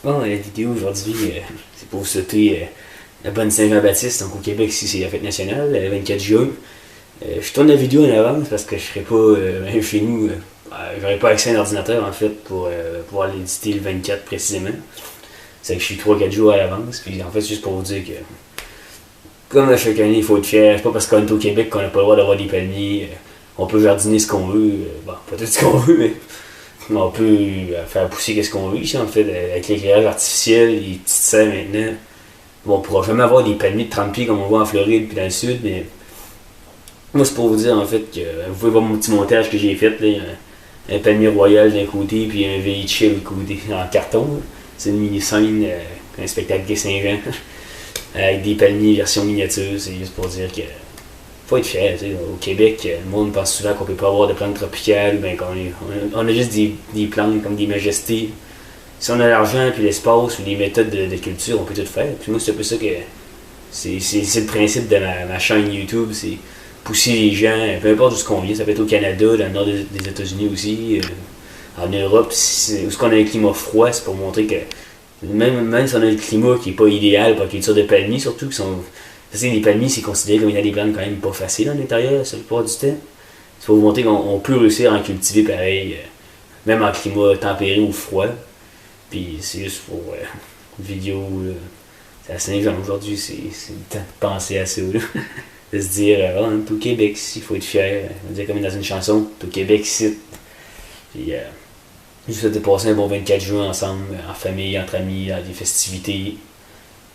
Bon, la vidéo aujourd'hui, c'est pour vous souhaiter la bonne Saint-Jean-Baptiste. Donc au Québec, ici, c'est la fête nationale, le 24 juin. Je tourne la vidéo en avance parce que je serai pas même chez nous. J'aurais pas accès à un ordinateur en fait pour pouvoir l'éditer le 24 précisément. C'est que je suis 3-4 jours à l'avance. Puis en fait, c'est juste pour vous dire que, comme à chaque année, il faut être fier. C'est pas parce qu'on est au Québec qu'on n'a pas le droit d'avoir des palmiers. On peut jardiner ce qu'on veut. Bon, pas tout ce qu'on veut, mais on peut faire pousser ce qu'on veut ici en fait. Avec l'éclairage artificiel, les petites serres maintenant. Bon, on pourra jamais avoir des palmiers de 30 pieds comme on voit en Floride puis dans le sud, mais moi c'est pour vous dire en fait que vous pouvez voir mon petit montage que j'ai fait. Là, un palmier royal d'un côté puis un VHL de l'autre côté en carton. Là. C'est une mini-scène, un spectacle de Saint-Jean avec des palmiers version miniature. C'est juste pour dire que faut être fier. Au Québec, le monde pense souvent qu'on peut pas avoir de plantes tropicales, ben on a juste des plantes comme des majestés. Si on a l'argent, puis l'espace, ou les méthodes de culture, on peut tout faire. Puis moi, c'est un peu ça que. C'est le principe de ma chaîne YouTube, c'est pousser les gens, peu importe d'où ce qu'on vient, ça peut être au Canada, dans le nord des États-Unis aussi, en Europe, où ce qu'on a un climat froid, c'est pour montrer que même si on a le climat qui n'est pas idéal pour la culture de palmiers, surtout, qui sont. Les palmiers, c'est considéré comme des plantes quand même pas faciles à l'intérieur, la plupart du temps. C'est pour vous montrer qu'on peut réussir à en cultiver pareil, même en climat tempéré ou froid. Puis c'est juste pour une vidéo. Là. C'est à Saint-Jean aujourd'hui, c'est le temps de penser à ça. Là. De se dire, on est au Québec ici, il faut être fier. On va dire comme dans une chanson, au Québec ici. Puis juste de passer un bon 24 juin ensemble, en famille, entre amis, dans des festivités.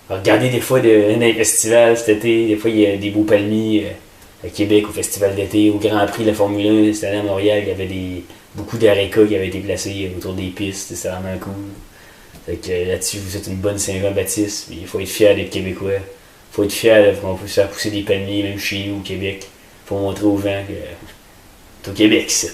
Regardez des fois un festival cet été, des fois il y a des beaux palmiers à Québec au festival d'été, au Grand Prix de la Formule 1, c'était à Montréal, il y avait beaucoup d'arécas qui avaient été placés autour des pistes, c'était vraiment cool. Fait que là-dessus, vous êtes une bonne Saint-Jean-Baptiste, puis il faut être fier d'être Québécois. Il faut être fier qu'on peut se faire pousser des palmiers, même chez nous au Québec. Il faut montrer aux gens que c'est au Québec, c'est.